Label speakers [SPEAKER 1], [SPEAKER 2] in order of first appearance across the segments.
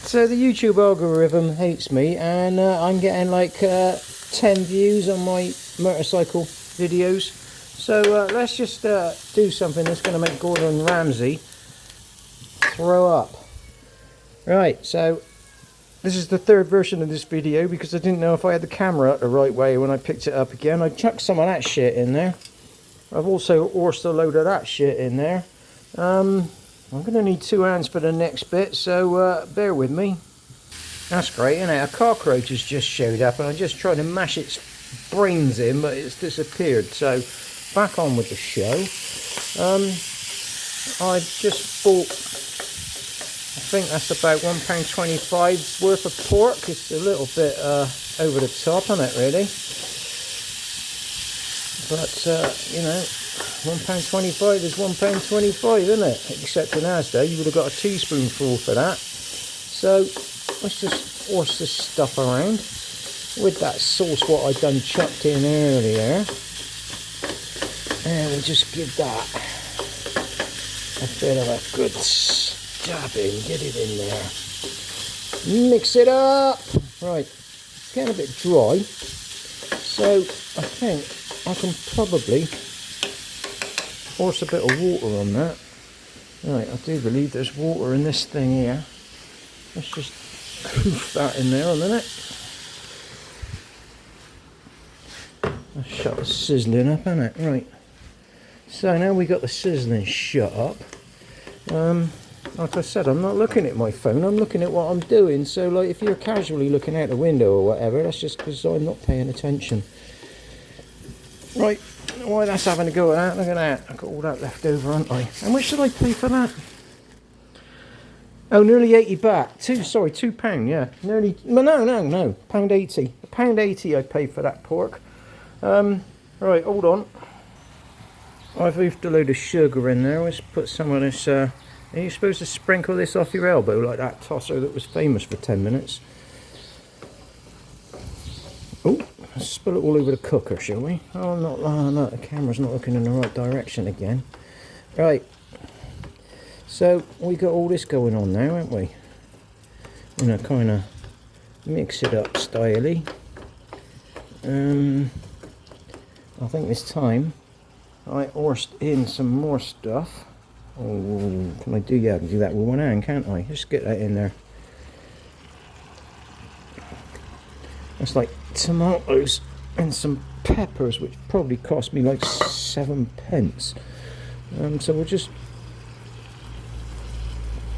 [SPEAKER 1] So the YouTube algorithm hates me, and I'm getting like 10 views on my motorcycle videos. So let's just do something that's going to make Gordon Ramsay throw up. Right, so this is the third version of this video because I didn't know if I had the camera up the right way when I picked it up again. I chucked some of that shit in there. I've also horsed a load of that shit in there. I'm going to need 2 hands for the next bit, so bear with me. That's great, isn't it? A cockroach has just showed up and I just tried to mash its brains in, but it's disappeared. So back on with the show. I just bought, I think that's about £1.25 worth of pork. It's a little bit over the top, isn't it, really? But, you know, £1.25 is £1.25, isn't it? Except in ours day, you would have got a teaspoonful for that. So let's just horse this stuff around with that sauce what I done chucked in earlier. And we'll just give that a bit of a good dabbing, get it in there. Mix it up. Right, it's getting a bit dry. So I think I can probably force a bit of water on that. Right, I do believe there's water in this thing here. Let's just hoof that in there a minute. Let's shut the sizzling up, isn't it? Right. So now we got the sizzling shut up. Like I said, I'm not looking at my phone, I'm looking at what I'm doing. So like if you're casually looking out the window or whatever, that's just because I'm not paying attention. Right, while that's having a go at that, look at that. I've got all that left over, haven't I? How much did I pay for that? Oh, nearly 80 baht. £2, yeah. Nearly, no, £1.80. £1.80 I paid for that pork. Right, hold on. I've hoofed a load of sugar in there. Let's put some of this, are you supposed to sprinkle this off your elbow like that tosser that was famous for 10 minutes? Oh, let's spill it all over the cooker, shall we? Oh, no, the camera's not looking in the right direction again. Right. So we got all this going on now, haven't we? I'm gonna kind of mix it up styleè. I think this time I horsed in some more stuff. Oh, can I do? Yeah, I can do that with one hand, can't I? Just get that in there. That's like tomatoes and some peppers, which probably cost me like 7p. So we'll just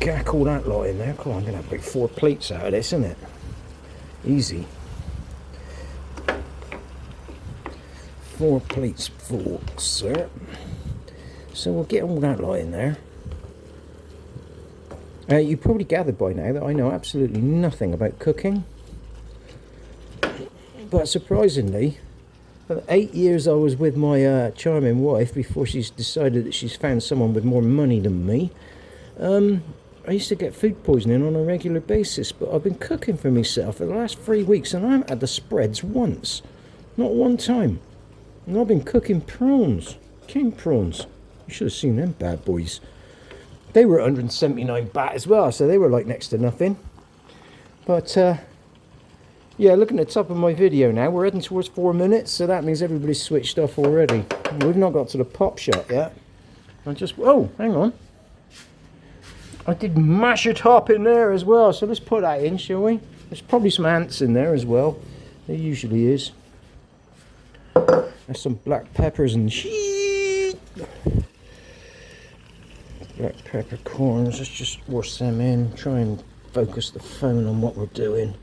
[SPEAKER 1] gack all that lot in there. Cool, I'm going to have about 4 plates out of this, isn't it? Easy. 4 plates full, sir. So we'll get all that lot in there. You probably gathered by now that I know absolutely nothing about cooking. But surprisingly, for the 8 years I was with my charming wife before she's decided that she's found someone with more money than me, I used to get food poisoning on a regular basis, but I've been cooking for myself for the last 3 weeks and I haven't had the spreads once. Not one time. And I've been cooking prawns. King prawns. You should have seen them bad boys. They were 179 baht as well, so they were like next to nothing. But, yeah, looking at the top of my video now, we're heading towards 4 minutes, so that means everybody's switched off already. We've not got to the pop shot yet. Oh, hang on. I did mash it up in there as well, so let's put that in, shall we? There's probably some ants in there as well. There usually is. There's some black peppers and shit. Black peppercorns. Let's just wash them in. Try and focus the phone on what we're doing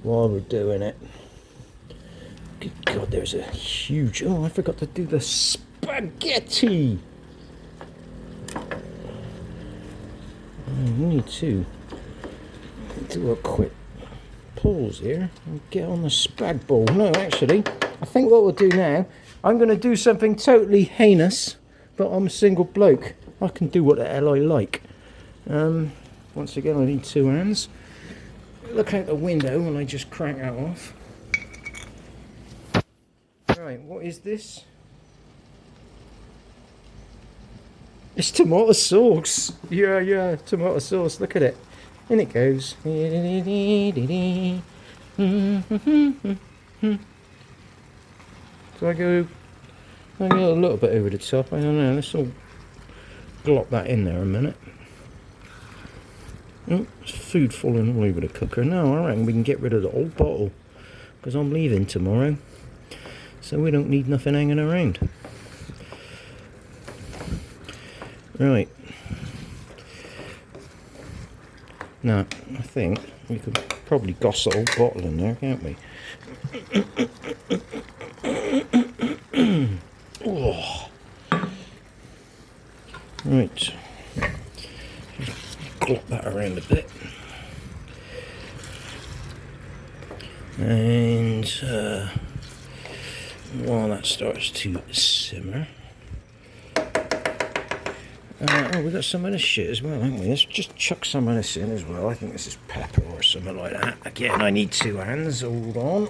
[SPEAKER 1] while we're doing it. Good God, there's a huge... Oh, I forgot to do the spaghetti. We need to do a quick pause here and get on the spag bowl. No, actually, I think what we'll do now, I'm going to do something totally heinous, but I'm a single bloke. I can do what the hell I like. Once again, I need 2 hands. Look out the window when I just crank that off. Right, what is this? It's tomato sauce. Yeah, tomato sauce. Look at it. In it goes. So I go a little bit over the top. I don't know. Let's all glop that in there a minute. Oh, there's food falling all over the cooker. No, I reckon we can get rid of the whole bottle because I'm leaving tomorrow, so we don't need nothing hanging around. Right. Now, I think we could probably goss the whole bottle in there, can't we? Oh. Right. Glop that around a bit. And while that starts to simmer, oh, we got some of this shit as well, haven't we? Let's just chuck some of this in as well. I think this is pepper or something like that. Again, I need 2 hands. Hold on.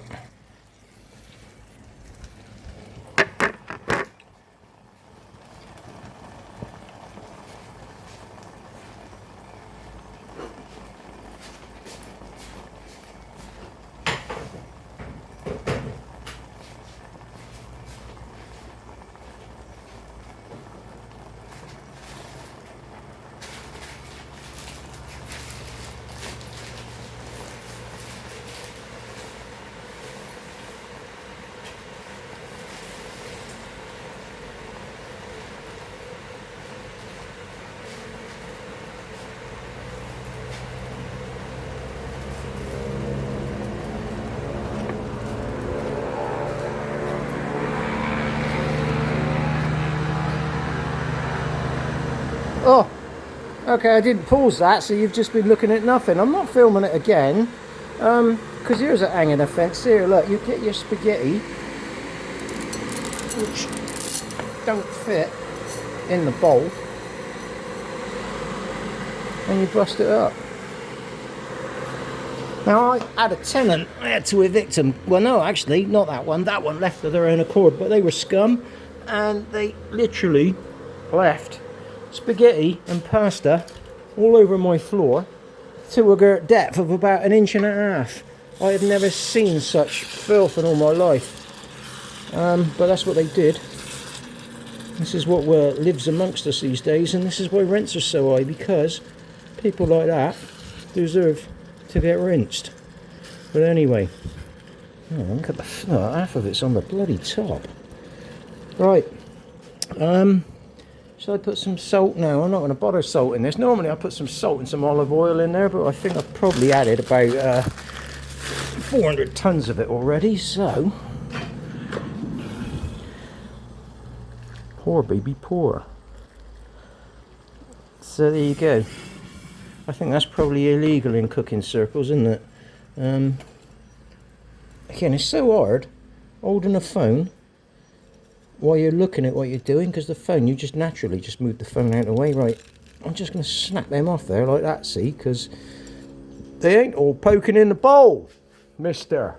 [SPEAKER 1] Oh, okay, I didn't pause that, so you've just been looking at nothing. I'm not filming it again, because here's a hanging offence. Here, look, you get your spaghetti, which don't fit in the bowl, and you bust it up. Now, I had a tenant, I had to evict them. Well, no, actually, not that one left of their own accord, but they were scum, and they literally left spaghetti and pasta all over my floor to a depth of about 1.5 inches. I have never seen such filth in all my life, but that's what they did. This is what lives amongst us these days, and this is why rents are so high, because people like that deserve to get rinsed. But anyway, oh, look at half of it's on the bloody top. Right, should I put some salt now? I'm not going to bother salting this. Normally I put some salt and some olive oil in there, but I think I've probably added about 400 tons of it already, so pour, baby, pour. So there you go. I think that's probably illegal in cooking circles, isn't it? Again, it's so hard holding a phone while you're looking at what you're doing, because the phone, you just naturally just move the phone out of the way. Right, I'm just going to snap them off there like that, see, because they ain't all poking in the bowl, mister.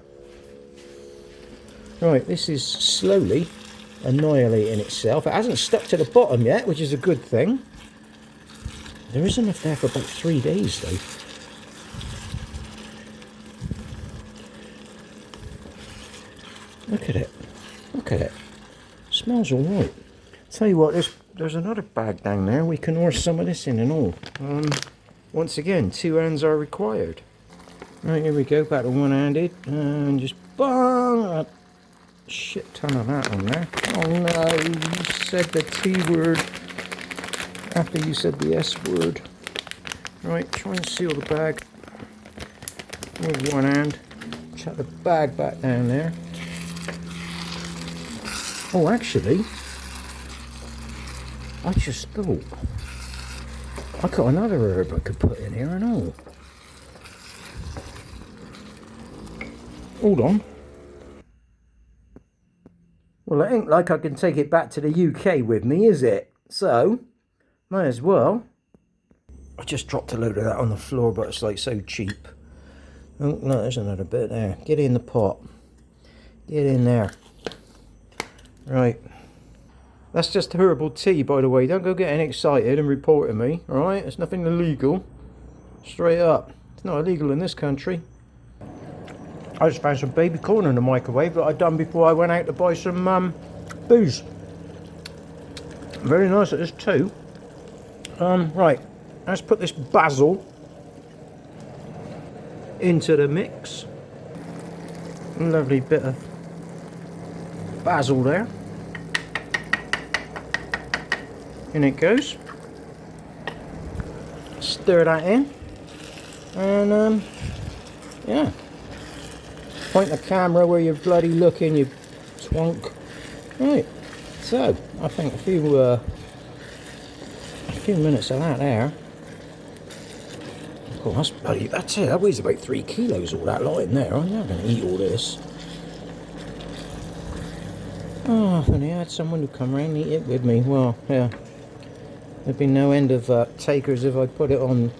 [SPEAKER 1] Right, this is slowly annihilating itself. It hasn't stuck to the bottom yet, which is a good thing. There is enough there for about 3 days, though. Look at it. Look at it. Smells all right. Tell you what, there's another bag down there. We can pour some of this in and all. Once again, 2 hands are required. Right, here we go. Back to one-handed. And just bang! A shit ton of that on there. Oh no, you said the T word after you said the S word. Right, try and seal the bag with one hand. Chuck the bag back down there. Oh, actually, I just thought I got another herb I could put in here and all. Hold on. Well, it ain't like I can take it back to the UK with me, is it? So, might as well. I just dropped a load of that on the floor, but it's like so cheap. Oh, no, there's another bit there. Get in the pot. Get in there. Right. That's just herbal tea, by the way. Don't go getting excited and reporting me, alright? It's nothing illegal. Straight up. It's not illegal in this country. I just found some baby corn in the microwave that I'd done before I went out to buy some booze. Very nice at this too. Right, let's put this basil into the mix. Lovely bit of basil there. In it goes. Stir that in. And yeah. Point the camera where you're bloody looking, you twonk. Right. So I think a few minutes of that there. Oh, that's it. That weighs about 3 kilos, all that lot in there. I'm not going to eat all this. Oh, if only I had someone who come round and eat it with me. Well, yeah. There'd be no end of takers if I put it on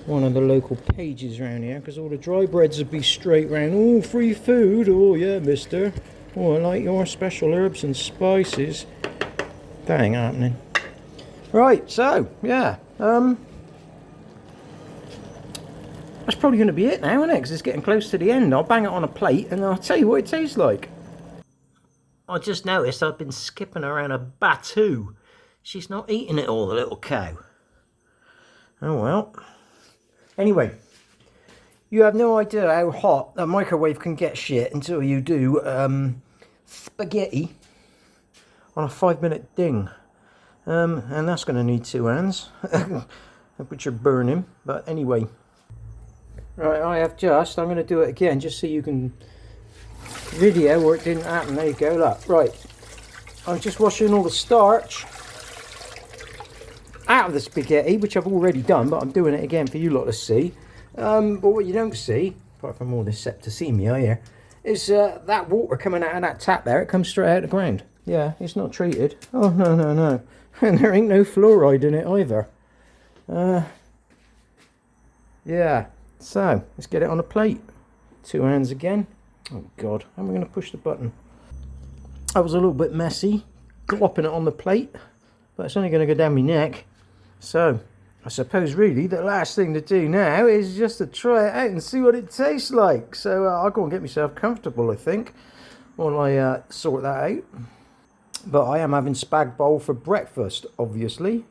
[SPEAKER 1] one of the local pages around here, because all the dry breads would be straight round. Oh, free food. Oh, yeah, mister. Oh, I like your special herbs and spices. That ain't happening. Right, so, yeah. That's probably going to be it now, isn't it? Because it's getting close to the end. I'll bang it on a plate and I'll tell you what it tastes like. I just noticed I've been skipping around a batu. She's not eating it all, the little cow. Oh well. Anyway, you have no idea how hot a microwave can get shit until you do spaghetti on a 5-minute ding. And that's going to need 2 hands, which are burning. But anyway. Right, I'm going to do it again just so you can video where it didn't happen. There you go, look. Right, I'm just washing all the starch out of the spaghetti, which I've already done, but I'm doing it again for you lot to see. But what you don't see, apart from all this septicemia here, is that water coming out of that tap there. It comes straight out of the ground. Yeah, it's not treated. Oh, no, no, no. And there ain't no fluoride in it either. Yeah. So, let's get it on a plate. 2 hands again. Oh God, how am I going to push the button? That was a little bit messy, glopping it on the plate, but it's only going to go down my neck. So, I suppose really the last thing to do now is just to try it out and see what it tastes like. So, I'll go and get myself comfortable, I think, while I sort that out. But I am having spag bowl for breakfast, obviously.